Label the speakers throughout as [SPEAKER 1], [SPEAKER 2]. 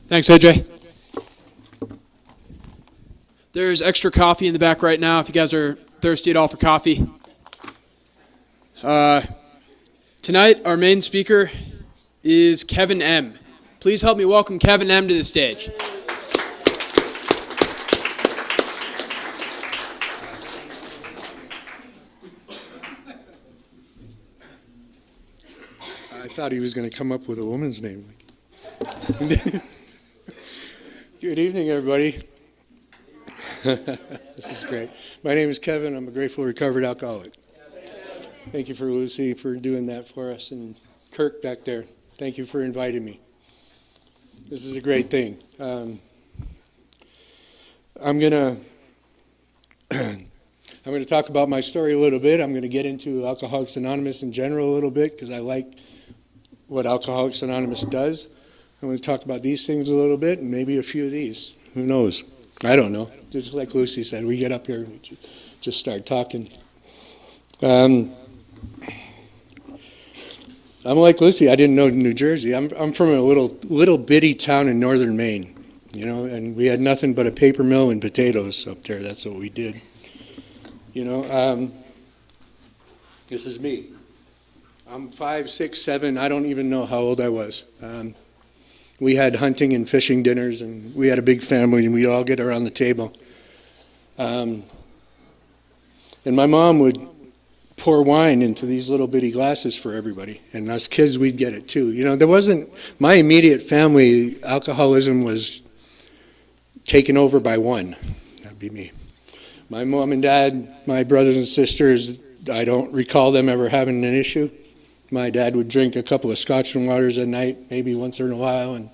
[SPEAKER 1] Thanks, AJ. There's extra coffee in the back right now if you guys are thirsty at all for coffee. Tonight, our main speaker is Kevin M. Please help me welcome Kevin M. to the stage.
[SPEAKER 2] I thought he was going to come up with a woman's name. Good evening, everybody. This is great. My name is Kevin. I'm a grateful recovered alcoholic. Thank you for Lucy for doing that for us, and Kirk back there. Thank you for inviting me. This is a great thing. I'm gonna talk about my story a little bit. I'm going to get into Alcoholics Anonymous in general a little bit because I like what Alcoholics Anonymous does. I'm going to talk about these things a little bit and maybe a few of these. Who knows? I don't know. Just like Lucy said, we get up here and we just start talking. I'm like Lucy. I didn't know New Jersey. I'm from a little bitty town in northern Maine, and we had nothing but a paper mill and potatoes up there. That's what we did. This is me. I'm 5, 6, 7. I don't even know how old I was. We had hunting and fishing dinners, and we had a big family, and we'd all get around the table. And my mom would pour wine into these little bitty glasses for everybody. And us kids, we'd get it too. There wasn't, my immediate family, alcoholism was taken over by one. That'd be me. My mom and dad, my brothers and sisters, I don't recall them ever having an issue. My dad would drink a couple of scotch and waters at night, maybe once in a while.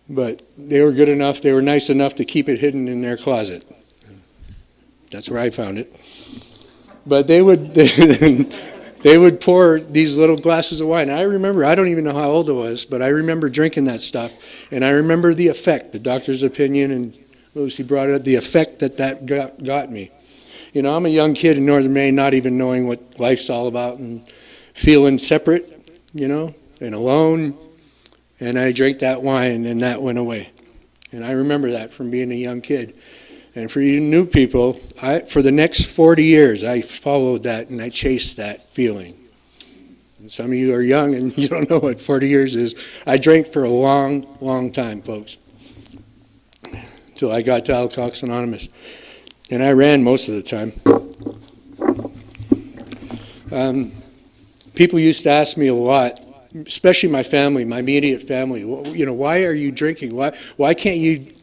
[SPEAKER 2] But they were good enough, they were nice enough to keep it hidden in their closet. That's where I found it. But they would pour these little glasses of wine. I remember, I don't even know how old I was, but I remember drinking that stuff. And I remember the effect, the doctor's opinion, and Lucy brought it up, the effect that got me. I'm a young kid in northern Maine, not even knowing what life's all about, and feeling separate, and alone. And I drank that wine, and that went away. And I remember that from being a young kid. And for you new people, for the next 40 years, I followed that, and I chased that feeling. And some of you are young, and you don't know what 40 years is. I drank for a long, long time, folks, until I got to Alcoholics Anonymous. And I ran most of the time. People used to ask me a lot, especially my family, my immediate family, why are you drinking? Why can't you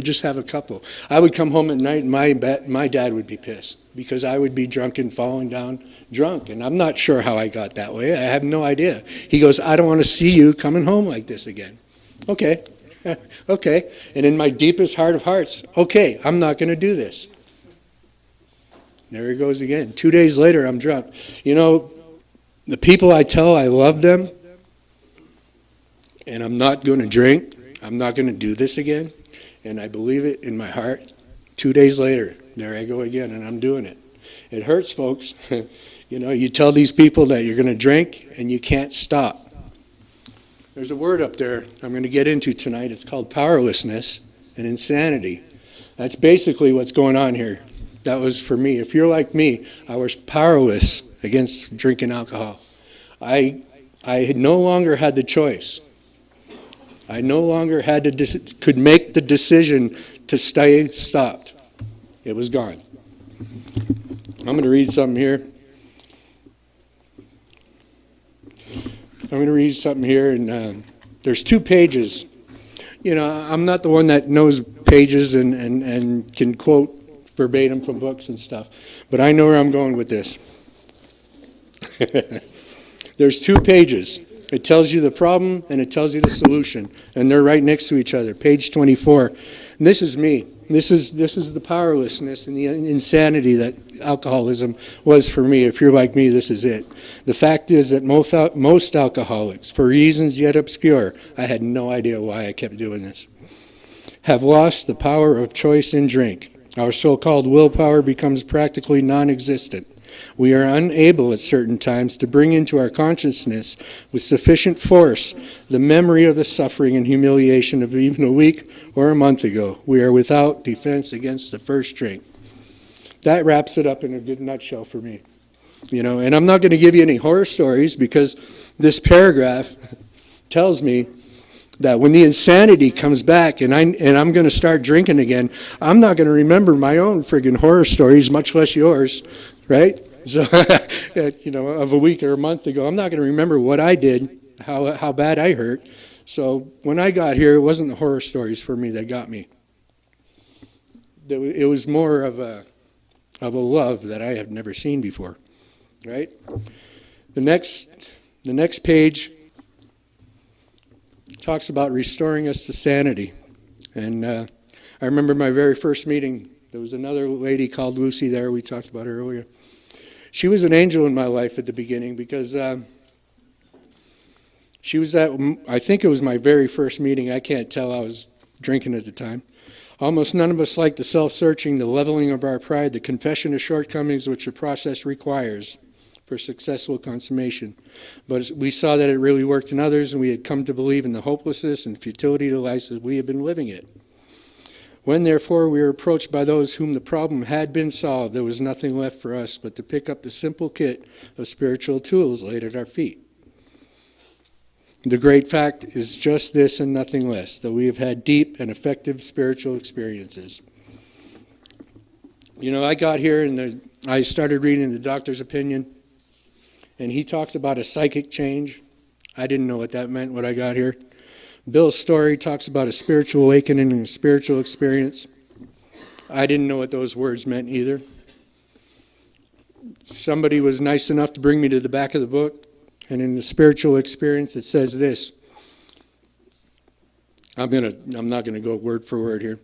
[SPEAKER 2] just have a couple? I would come home at night and my dad would be pissed because I would be drunk and falling down drunk. And I'm not sure how I got that way. I have no idea. He goes, I don't want to see you coming home like this again. Okay. Okay. And in my deepest heart of hearts, okay, I'm not going to do this. There he goes again. 2 days later, I'm drunk. The people I tell I love them, and I'm not going to drink, I'm not going to do this again, and I believe it in my heart. 2 days later, there I go again, and I'm doing it. It hurts, folks. You tell these people that you're going to drink, and you can't stop. There's a word up there I'm going to get into tonight. It's called powerlessness and insanity. That's basically what's going on here. That was for me. If you're like me, I was powerless against drinking alcohol. I had no longer had the choice. I no longer could make the decision to stay stopped. It was gone. I'm going to read something here. And there's 2 pages. I'm not the one that knows pages and can quote verbatim from books and stuff, but I know where I'm going with this. There's 2 pages. It tells you the problem and it tells you the solution, and they're right next to each other. Page 24. And this is me. This is the powerlessness and the insanity that alcoholism was for me. If you're like me, this is it. The fact is that most alcoholics, for reasons yet obscure, I had no idea why I kept doing this, have lost the power of choice in drink. Our so-called willpower becomes practically non-existent. We are unable at certain times to bring into our consciousness with sufficient force the memory of the suffering and humiliation of even a week or a month ago. We are without defense against the first drink. That wraps it up in a good nutshell for me. And I'm not going to give you any horror stories, because this paragraph tells me that when the insanity comes back and I'm going to start drinking again, I'm not going to remember my own friggin' horror stories, much less yours, right? So, of a week or a month ago, I'm not going to remember what I did, how bad I hurt. So when I got here, it wasn't the horror stories for me that got me. It was more of a love that I have never seen before, right? The next page talks about restoring us to sanity. And I remember my very first meeting. There was another lady called Lucy there. We talked about her earlier. She was an angel in my life at the beginning, because she was at, I think it was my very first meeting. I can't tell. I was drinking at the time. Almost none of us like the self-searching, the leveling of our pride, the confession of shortcomings which the process requires for successful consummation. But we saw that it really worked in others, and we had come to believe in the hopelessness and futility of the lives as we had been living it. When, therefore, we were approached by those whom the problem had been solved, there was nothing left for us but to pick up the simple kit of spiritual tools laid at our feet. The great fact is just this and nothing less, that we have had deep and effective spiritual experiences. I got here and I started reading the doctor's opinion, and he talks about a psychic change. I didn't know what that meant when I got here. Bill's story talks about a spiritual awakening and a spiritual experience. I didn't know what those words meant either. Somebody was nice enough to bring me to the back of the book, and in the spiritual experience it says this. I'm not going to go word for word here.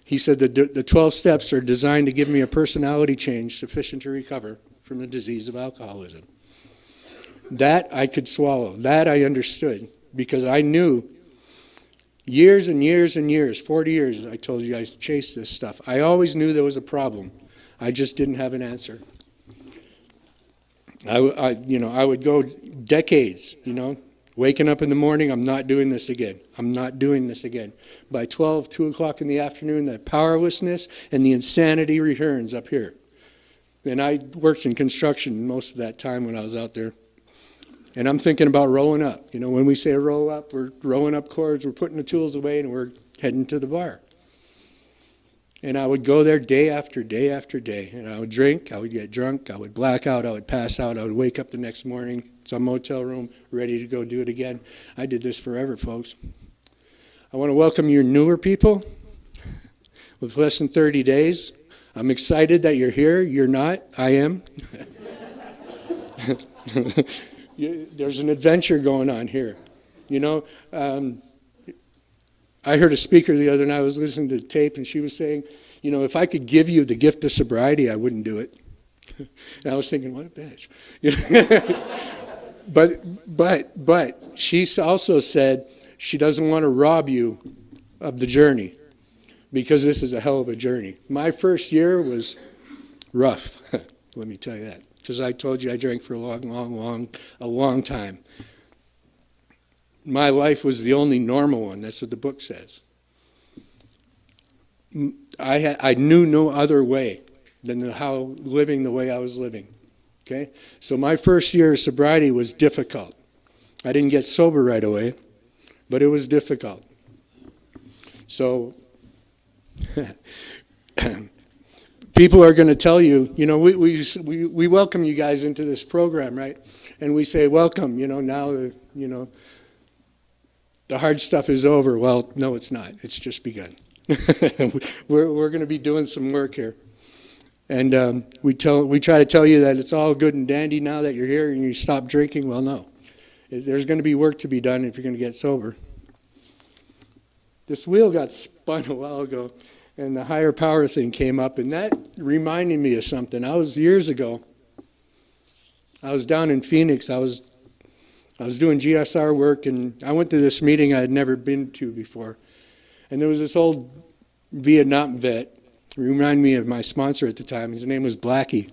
[SPEAKER 2] He said that the 12 steps are designed to give me a personality change sufficient to recover from the disease of alcoholism. That I could swallow. That I understood, because I knew years and years and years, 40 years, I told you I chased this stuff. I always knew there was a problem. I just didn't have an answer. I would go decades, waking up in the morning, I'm not doing this again. I'm not doing this again. By 2 o'clock in the afternoon, that powerlessness and the insanity returns up here. And I worked in construction most of that time when I was out there. And I'm thinking about rolling up. When we say roll up, we're rolling up cords, we're putting the tools away, and we're heading to the bar. And I would go there day after day after day. And I would drink, I would get drunk, I would black out, I would pass out, I would wake up the next morning, some motel room, ready to go do it again. I did this forever, folks. I want to welcome your newer people with less than 30 days. I'm excited that you're here. You're not. I am. There's an adventure going on here. I heard a speaker the other night. I was listening to the tape, and she was saying, if I could give you the gift of sobriety, I wouldn't do it. And I was thinking, what a bitch. But she also said she doesn't want to rob you of the journey, because this is a hell of a journey. My first year was rough, let me tell you that, because I told you I drank for a long time. My life was the only normal one. That's what the book says. I knew no other way than how living the way I was living. Okay? So my first year of sobriety was difficult. I didn't get sober right away, but it was difficult. So people are going to tell you, we welcome you guys into this program, right? And we say, welcome, now, the hard stuff is over. Well, no, it's not. It's just begun. We're going to be doing some work here. And we try to tell you that it's all good and dandy now that you're here and you stop drinking. Well, no. There's going to be work to be done if you're going to get sober. This wheel got spun a while ago, and the higher power thing came up, and that reminded me of something. Years ago, I was down in Phoenix. I was doing GSR work, and I went to this meeting I had never been to before. And there was this old Vietnam vet who reminded me of my sponsor at the time. His name was Blackie.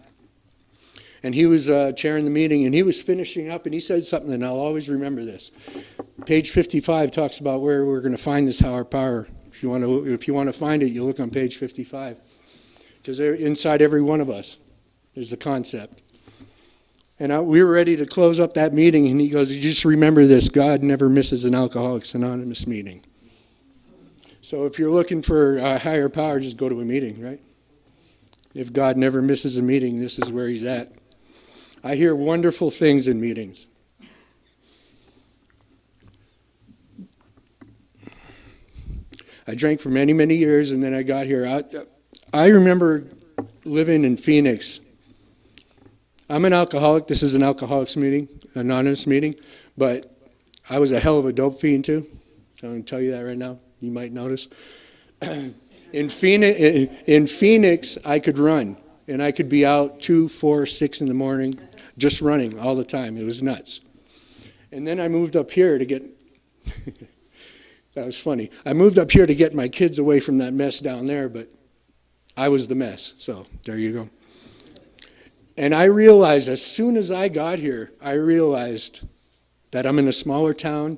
[SPEAKER 2] And he was chairing the meeting, and he was finishing up, and he said something, and I'll always remember this. Page 55 talks about where we're going to find this higher power. If you want to find it, you look on page 55. Because inside every one of us, there's the concept. And we were ready to close up that meeting, and he goes, "You just remember this, God never misses an Alcoholics Anonymous meeting." So if you're looking for a higher power, just go to a meeting, right? If God never misses a meeting, this is where he's at. I hear wonderful things in meetings. I drank for many, many years, and then I got here. I remember living in Phoenix. I'm an alcoholic. This is an Alcoholics meeting, Anonymous meeting, but I was a hell of a dope fiend too. I'm going to tell you that right now. You might notice. In Phoenix, I could run, and I could be out 2, 4, 6 in the morning, just running all the time. It was nuts. And then I moved up here to get, that was funny. I moved up here to get my kids away from that mess down there, but I was the mess. So there you go. And I realized as soon as I got here, I realized that I'm in a smaller town,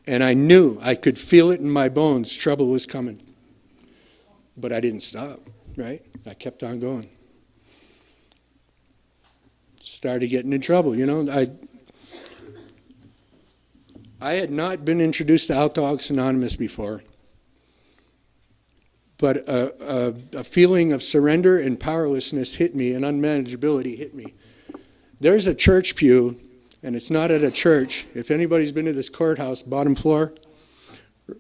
[SPEAKER 2] and I knew, I could feel it in my bones, trouble was coming. But I didn't stop, right? I kept on going. Started getting in trouble, you know. I had not been introduced to Alcoholics Anonymous before, but a feeling of surrender and powerlessness hit me, and unmanageability hit me. There's a church pew, and it's not at a church. If anybody's been to this courthouse, bottom floor,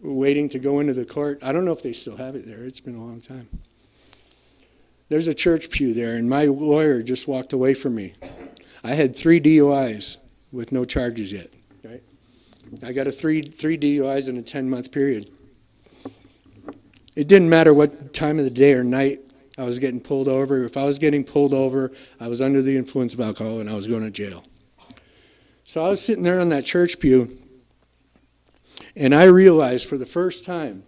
[SPEAKER 2] waiting to go into the court, I don't know if they still have it there. It's been a long time. There's a church pew there, and my lawyer just walked away from me. I had 3 DUIs with no charges yet. Right? I got 3 DUIs in a 10-month period. It didn't matter what time of the day or night I was getting pulled over. If I was getting pulled over, I was under the influence of alcohol, and I was going to jail. So I was sitting there on that church pew, and I realized for the first time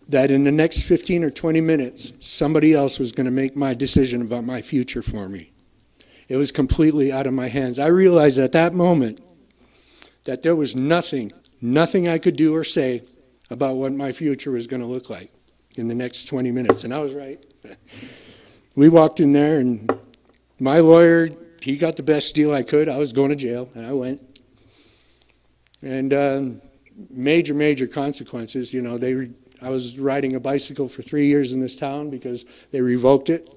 [SPEAKER 2] that in the next 15 or 20 minutes, somebody else was going to make my decision about my future for me. It was completely out of my hands. I realized at that moment that there was nothing I could do or say about what my future was going to look like in the next 20 minutes. And I was right. We walked in there, and my lawyer, he got the best deal I could. I was going to jail, and I went. And major consequences. You know, I was riding a bicycle for 3 years in this town because they revoked it,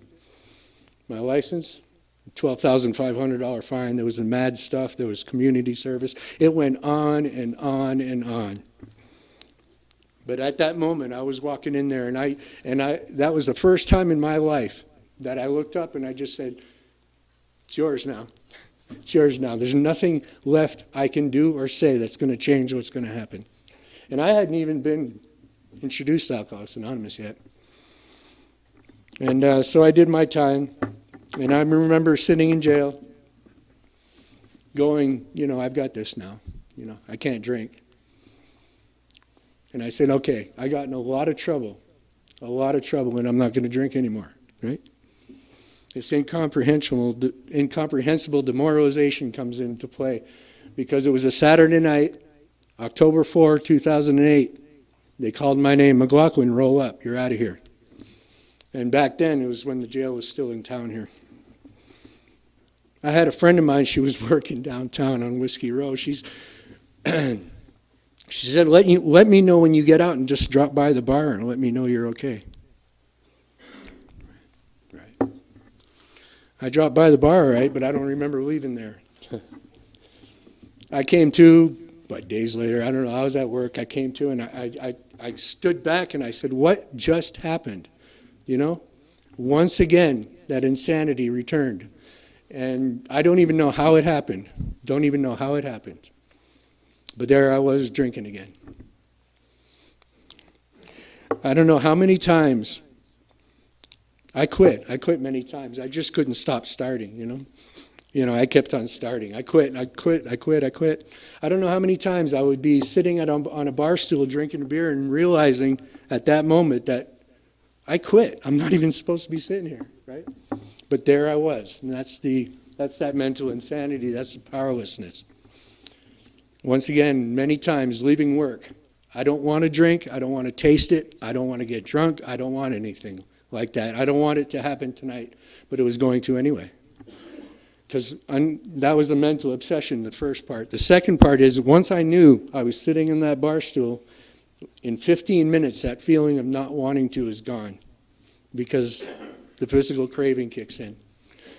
[SPEAKER 2] my license. $12,500 fine. There was the mad stuff. There was community service. It went on and on and on. But at that moment, I was walking in there, and that was the first time in my life that I looked up and I just said, "It's yours now. It's yours now. There's nothing left I can do or say that's going to change what's going to happen." And I hadn't even been introduced to Alcoholics Anonymous yet. And so I did my time. And I remember sitting in jail going, you know, I've got this now. You know, I can't drink. And I said, okay, I got in a lot of trouble, and I'm not going to drink anymore, right? This incomprehensible demoralization comes into play because it was a Saturday night, October 4, 2008. They called my name, McLaughlin, roll up, you're out of here. And back then, it was when the jail was still in town here. I had a friend of mine, she was working downtown on Whiskey Row. She said, let me know when you get out and just drop by the bar and let me know you're okay. Right. I dropped by the bar, right, but I don't remember leaving there. I came to, days later, I don't know, I was at work, I came to, and I stood back and I said, what just happened? You know? Once again, that insanity returned. And I don't even know how it happened. Don't even know how it happened. But there I was drinking again. I don't know how many times I quit. I quit many times. I just couldn't stop starting, you know. You know, I kept on starting. I quit. I don't know how many times I would be sitting on a bar stool drinking a beer and realizing at that moment that I quit. I'm not even supposed to be sitting here, right? But there I was, and that's that mental insanity, that's the powerlessness. Once again, many times leaving work, I don't want to drink, I don't want to taste it, I don't want to get drunk, I don't want anything like that. I don't want it to happen tonight, but it was going to anyway. Because that was the mental obsession, the first part. The second part is, once I knew I was sitting in that bar stool, in 15 minutes, that feeling of not wanting to is gone. Because the physical craving kicks in.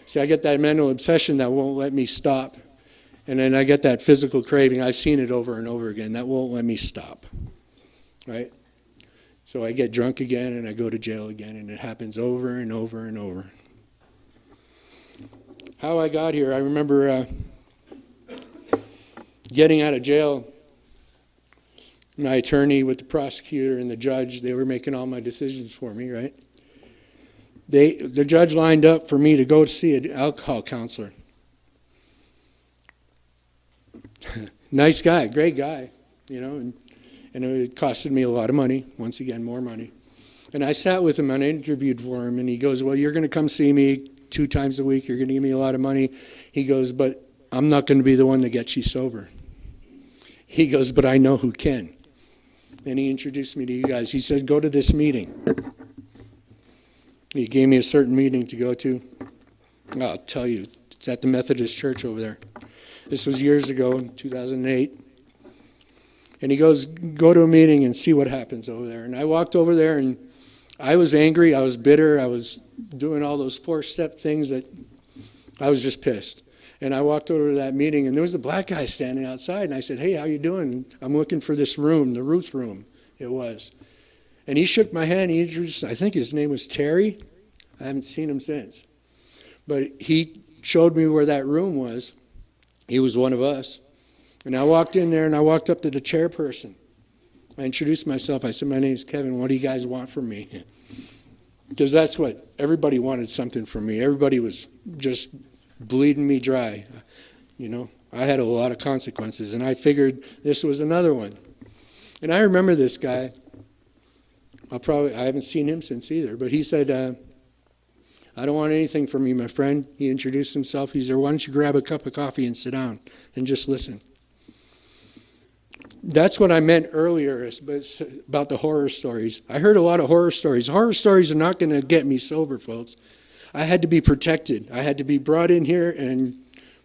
[SPEAKER 2] See, I get that mental obsession that won't let me stop. And then I get that physical craving. I've seen it over and over again. That won't let me stop. Right? So I get drunk again and I go to jail again. And it happens over and over and over. How I got here, I remember getting out of jail. My attorney with the prosecutor and the judge, they were making all my decisions for me, right? The judge lined up for me to go to see an alcohol counselor. Nice guy, great guy, you know, and it costed me a lot of money, once again, more money. And I sat with him and I interviewed for him, and he goes, well, you're going to come see me 2 times a week, you're going to give me a lot of money. He goes, but I'm not going to be the one that gets you sober. He goes, but I know who can. And he introduced me to you guys. He said, go to this meeting. He gave me a certain meeting to go to. I'll tell you, it's at the Methodist Church over there. This was years ago, in 2008. And he goes, go to a meeting and see what happens over there. And I walked over there, and I was angry, I was bitter, I was doing all those 4-step things that I was just pissed. And I walked over to that meeting, and there was a black guy standing outside, and I said, hey, how you doing? I'm looking for this room, the Ruth room, it was. And he shook my hand, he introduced, I think his name was Terry. I haven't seen him since. But he showed me where that room was. He was one of us. And I walked in there, and I walked up to the chairperson. I introduced myself. I said, my name's Kevin. What do you guys want from me? Because that's what, everybody wanted something from me. Everybody was just bleeding me dry. You know, I had a lot of consequences, and I figured this was another one. And I remember this guy. I haven't seen him since either, but he said, I don't want anything from you, my friend. He introduced himself. He said, why don't you grab a cup of coffee and sit down and just listen. That's what I meant earlier about the horror stories. I heard a lot of horror stories. Horror stories are not going to get me sober, folks. I had to be protected. I had to be brought in here and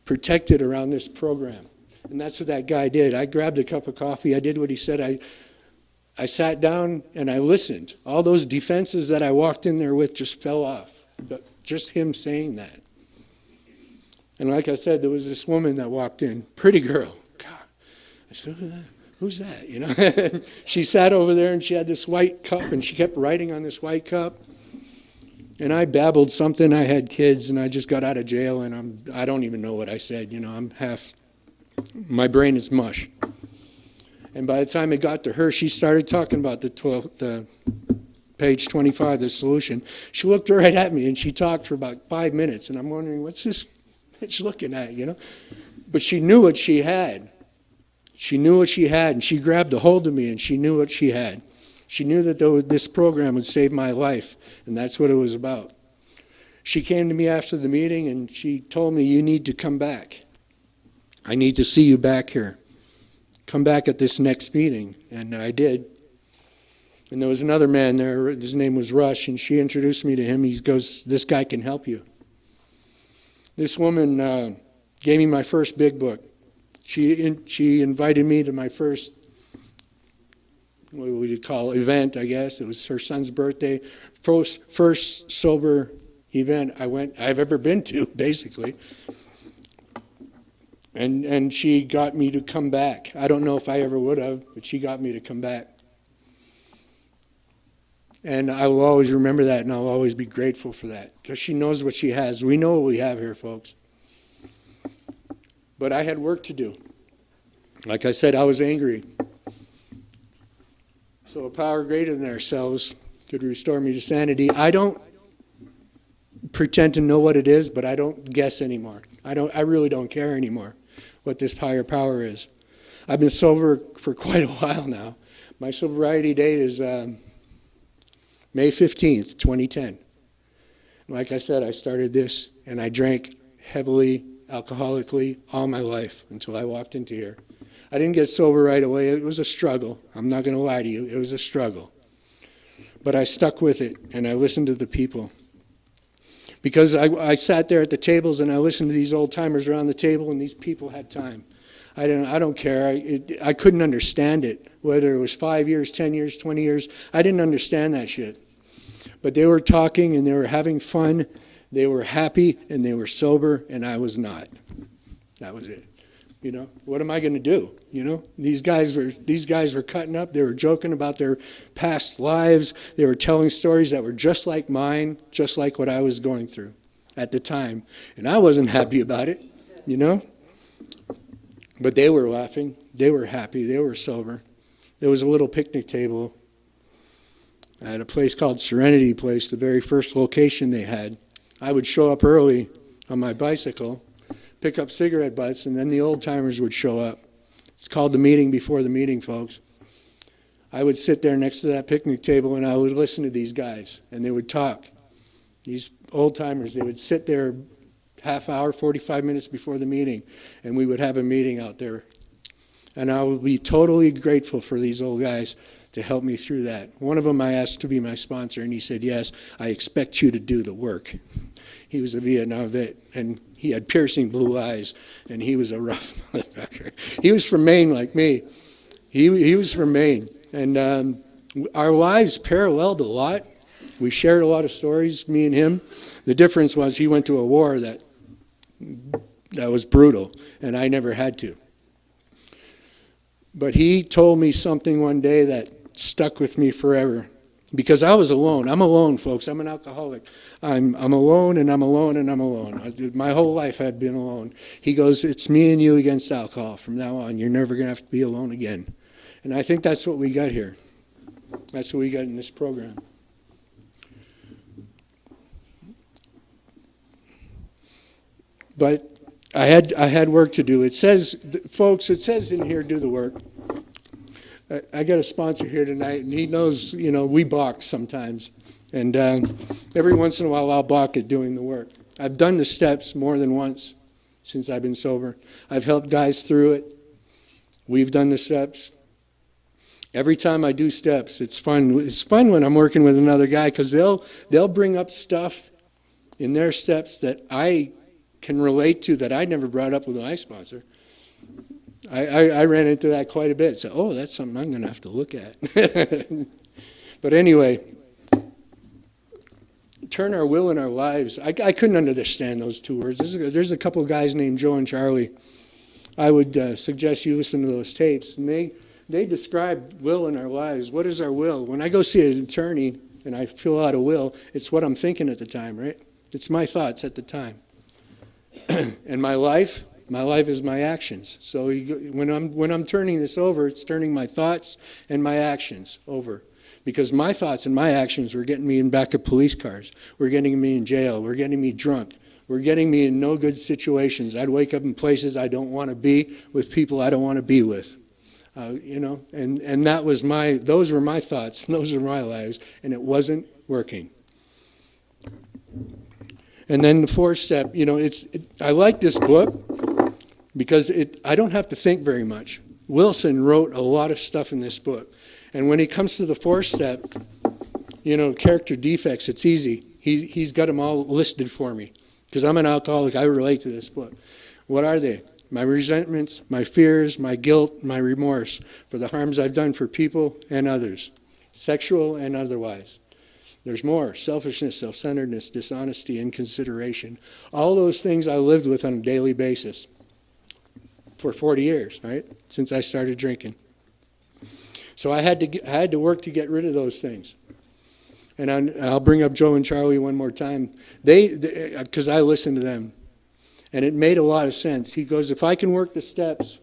[SPEAKER 2] protected around this program. And that's what that guy did. I grabbed a cup of coffee. I did what he said. I sat down and I listened. All those defenses that I walked in there with just fell off. But just him saying that. And like I said, there was this woman that walked in. Pretty girl. God. I said, who's that? You know, she sat over there and she had this white cup and she kept writing on this white cup. And I babbled something. I had kids and I just got out of jail and I don't even know what I said. You know, my brain is mush. And by the time it got to her, she started talking about the page 25, the solution. She looked right at me and she talked for about 5 minutes. And I'm wondering, what's this bitch looking at, you know? But she knew what she had. She knew what she had, and she grabbed a hold of me, and she knew what she had. She knew that this program would save my life, and that's what it was about. She came to me after the meeting, and she told me, you need to come back. I need to see you back here. Come back at this next meeting, and I did. And there was another man there, his name was Rush, and she introduced me to him. He goes, this guy can help you. This woman gave me my first big book. She invited me to my first, what would you call it, event, I guess. It was her son's birthday. First sober event I've ever been to, basically. And she got me to come back. I don't know if I ever would have, but she got me to come back. And I will always remember that, and I'll always be grateful for that, because she knows what she has. We know what we have here, folks. But I had work to do. Like I said, I was angry. So a power greater than ourselves could restore me to sanity. I don't pretend to know what it is, but I don't guess anymore. I really don't care anymore what this higher power is. I've been sober for quite a while now. My sobriety date is May 15th, 2010. Like I said, I started this, and I drank heavily, alcoholically, all my life until I walked into here. I didn't get sober right away. It was a struggle. I'm not going to lie to you. It was a struggle. But I stuck with it, and I listened to the people. Because I sat there at the tables, and I listened to these old-timers around the table, and these people had time. I don't care. I couldn't understand it, whether it was 5 years, 10 years, 20 years. I didn't understand that shit. But they were talking, and they were having fun. They were happy, and they were sober, and I was not. That was it. You know, what am I going to do? You know, these guys were cutting up. They were joking about their past lives. They were telling stories that were just like mine, just like what I was going through at the time. And I wasn't happy about it, you know. But they were laughing. They were happy. They were sober. There was a little picnic table at a place called Serenity Place, the very first location they had. I would show up early on my bicycle, pick up cigarette butts, and then the old-timers would show up. It's called the meeting before the meeting, folks. I would sit there next to that picnic table, and I would listen to these guys, and they would talk. These old-timers, they would sit there half hour, 45 minutes before the meeting, and we would have a meeting out there. And I would be totally grateful for these old guys to help me through that. One of them I asked to be my sponsor, and he said, yes, I expect you to do the work. He was a Vietnam vet, and he had piercing blue eyes, and he was a rough motherfucker. He was from Maine like me. He was from Maine. And our lives paralleled a lot. We shared a lot of stories, me and him. The difference was he went to a war that was brutal, and I never had to. But he told me something one day that stuck with me forever. Because I was alone. I'm alone, folks. I'm an alcoholic. I'm alone, and I'm alone, and I'm alone. My whole life I've been alone. He goes, it's me and you against alcohol. From now on, you're never going to have to be alone again. And I think that's what we got here. That's what we got in this program. But I had work to do. It says, folks, it says in here, do the work. I got a sponsor here tonight, and he knows, you know, we balk sometimes. And every once in a while, I'll balk at doing the work. I've done the steps more than once since I've been sober. I've helped guys through it. We've done the steps. Every time I do steps, it's fun. It's fun when I'm working with another guy because they'll bring up stuff in their steps that I can relate to that I never brought up with my sponsor. I ran into that quite a bit. So, oh, that's something I'm going to have to look at. But anyway, turn our will in our lives. I couldn't understand those two words. There's a couple of guys named Joe and Charlie. I would suggest you listen to those tapes. And they describe will in our lives. What is our will? When I go see an attorney and I fill out a will, it's what I'm thinking at the time, right? It's my thoughts at the time. And my life is my actions. So when I'm turning this over, it's turning my thoughts and my actions over. Because my thoughts and my actions were getting me in back of police cars. Were getting me in jail. Were getting me drunk. Were getting me in no good situations. I'd wake up in places I don't want to be with people I don't want to be with. You know, and those were my thoughts. Those were my lives. And it wasn't working. And then the fourth step, you know, I like this book because I don't have to think very much. Wilson wrote a lot of stuff in this book. And when it comes to the fourth step, you know, character defects, it's easy. He's got them all listed for me. Because I'm an alcoholic, I relate to this book. What are they? My resentments, my fears, my guilt, my remorse for the harms I've done for people and others, sexual and otherwise. There's more. Selfishness, self-centeredness, dishonesty, inconsideration. All those things I lived with on a daily basis for 40 years, right? Since I started drinking. So I had to work to get rid of those things. And I'll bring up Joe and Charlie one more time. Because I listened to them. And it made a lot of sense. He goes, if I can work the steps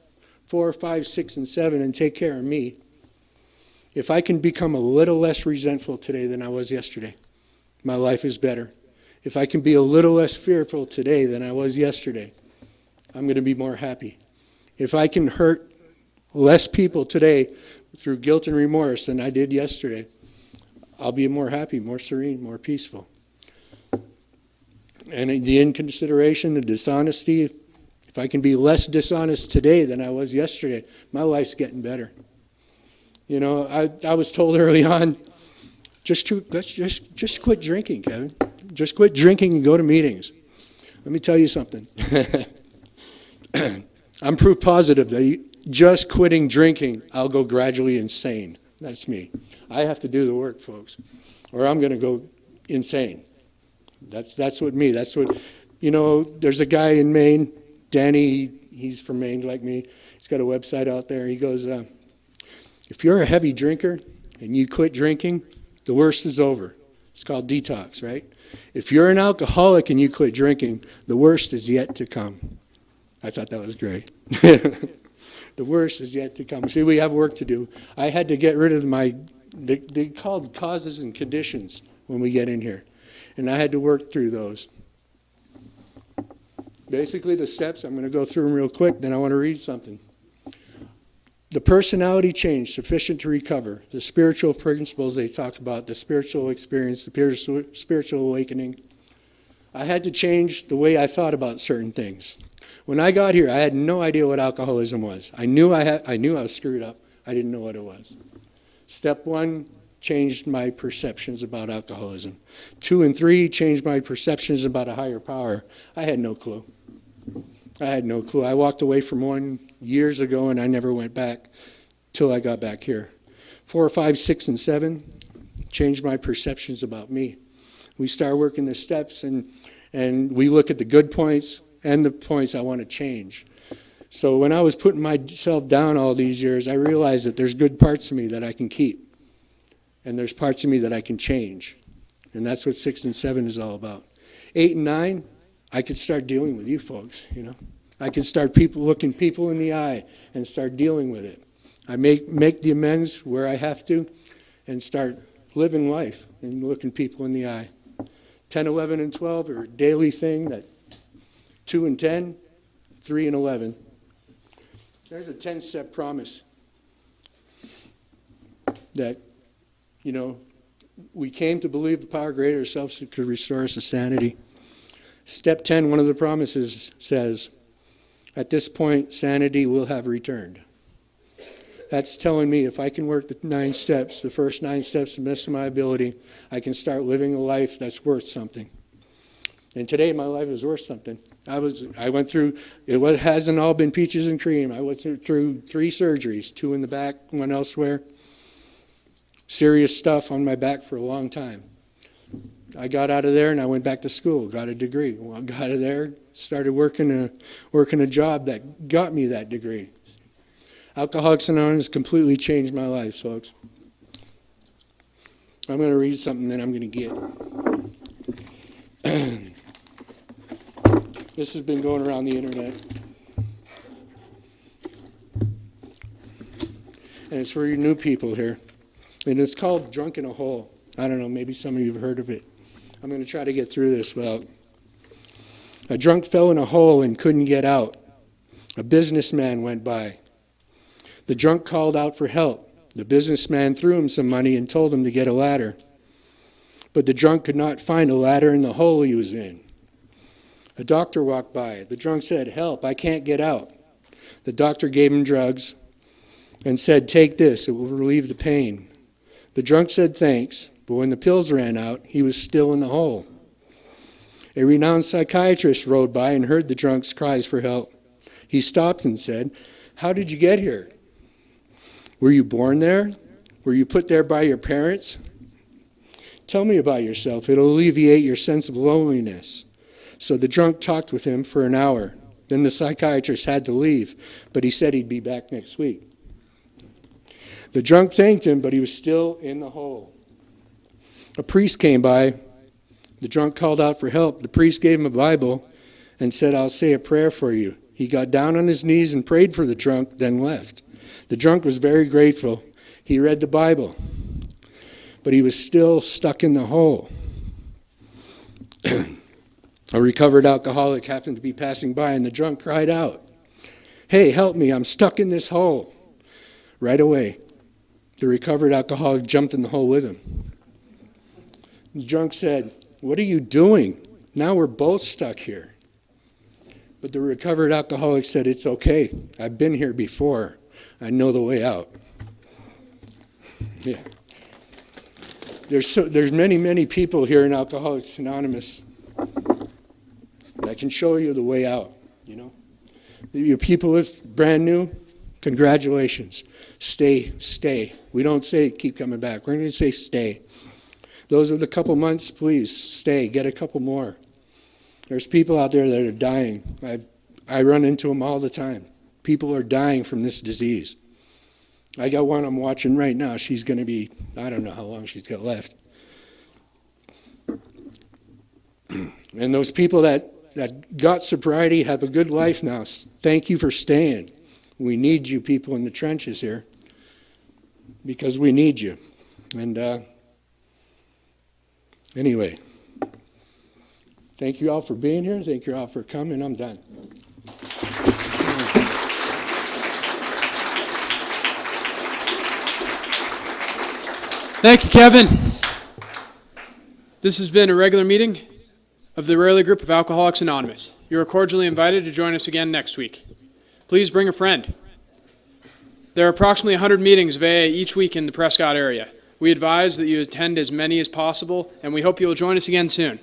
[SPEAKER 2] 4, 5, 6, and 7 and take care of me, if I can become a little less resentful today than I was yesterday, my life is better. If I can be a little less fearful today than I was yesterday, I'm going to be more happy. If I can hurt less people today through guilt and remorse than I did yesterday, I'll be more happy, more serene, more peaceful. And the inconsideration, the dishonesty, if I can be less dishonest today than I was yesterday, my life's getting better. You know, I was told early on, just quit drinking, Kevin. Just quit drinking and go to meetings. Let me tell you something. I'm proof positive that just quitting drinking, I'll go gradually insane. That's me. I have to do the work, folks, or I'm going to go insane. That's what me. That's what, you know, there's a guy in Maine, Danny, he's from Maine like me. He's got a website out there. He goes, if you're a heavy drinker and you quit drinking, the worst is over. It's called detox, right? If you're an alcoholic and you quit drinking, the worst is yet to come. I thought that was great. The worst is yet to come. See, we have work to do. I had to get rid of they called causes and conditions when we get in here. And I had to work through those. Basically, the steps, I'm going to go through them real quick, then I want to read something. The personality change sufficient to recover. The spiritual principles they talked about, the spiritual experience, the spiritual awakening. I had to change the way I thought about certain things. When I got here, I had no idea what alcoholism was. I knew I was screwed up. I didn't know what it was. Step 1, changed my perceptions about alcoholism. 2 and 3, changed my perceptions about a higher power. I had no clue. I walked away from one years ago and I never went back till I got back here. 4, 5, 6, and 7, changed my perceptions about me. We start working the steps and we look at the good points and the points I want to change. So when I was putting myself down all these years, I realized that there's good parts of me that I can keep. And there's parts of me that I can change. And that's what 6 and 7 is all about. 8 and 9, I could start dealing with you folks, you know. I can start looking people in the eye and start dealing with it. I make the amends where I have to and start living life and looking people in the eye. 10, 11, and 12 are a daily thing. That 2 and 10, 3 and 11. There's a 10-step promise that, you know, we came to believe the power greater self could restore us to sanity. Step 10, one of the promises says, at this point, sanity will have returned. That's telling me if I can work the 9 steps, the first 9 steps to the best of my ability, I can start living a life that's worth something. And today, my life is worth something. I went through, hasn't all been peaches and cream. I went through 3 surgeries, 2 in the back, 1 elsewhere. Serious stuff on my back for a long time. I got out of there and I went back to school, got a degree. Well, I got out of there, started working a job that got me that degree. Alcoholics Anonymous completely changed my life, folks. I'm going to read something that I'm going to get. This has been going around the internet. And it's for you new people here. And it's called Drunk in a Hole. I don't know, maybe some of you have heard of it. I'm going to try to get through this without. A drunk fell in a hole and couldn't get out. A businessman went by. The drunk called out for help. The businessman threw him some money and told him to get a ladder. But the drunk could not find a ladder in the hole he was in. A doctor walked by. The drunk said, "Help, I can't get out." The doctor gave him drugs and said, "Take this, it will relieve the pain." The drunk said thanks, but when the pills ran out, he was still in the hole. A renowned psychiatrist rode by and heard the drunk's cries for help. He stopped and said, "How did you get here? Were you born there? Were you put there by your parents? Tell me about yourself. It'll alleviate your sense of loneliness." So the drunk talked with him for an hour. Then the psychiatrist had to leave, but he said he'd be back next week. The drunk thanked him, but he was still in the hole. A priest came by. The drunk called out for help. The priest gave him a Bible and said, "I'll say a prayer for you." He got down on his knees and prayed for the drunk, then left. The drunk was very grateful. He read the Bible, but he was still stuck in the hole. A recovered alcoholic happened to be passing by, and the drunk cried out, "Hey, help me, I'm stuck in this hole." Right away, the recovered alcoholic jumped in the hole with him. The drunk said, "What are you doing? Now we're both stuck here. But the recovered alcoholic said, it's okay. I've been here before. I know the way out. Yeah. There's many people here in Alcoholics Anonymous that can show you the way out, you know. You people that's brand new, congratulations. Stay. We don't say keep coming back. We're going to say stay. Those are the couple months, please stay. Get a couple more. There's people out there that are dying. I run into them all the time. People are dying from this disease. I got one I'm watching right now. She's going to be, I don't know how long she's got left. And those people that got sobriety have a good life now. Thank you for staying. We need you people in the trenches here because we need you. And anyway, thank you all for being here. Thank you all for coming. I'm done.
[SPEAKER 1] Thank you, Kevin. This has been a regular meeting of the Rarely Group of Alcoholics Anonymous. You are cordially invited to join us again next week. Please bring a friend. There are approximately 100 meetings of AA each week in the Prescott area. We advise that you attend as many as possible, and we hope you will join us again soon.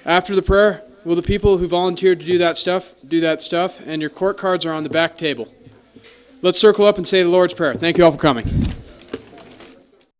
[SPEAKER 1] After the prayer, will the people who volunteered to do that stuff, and your court cards are on the back table. Let's circle up and say the Lord's Prayer. Thank you all for coming.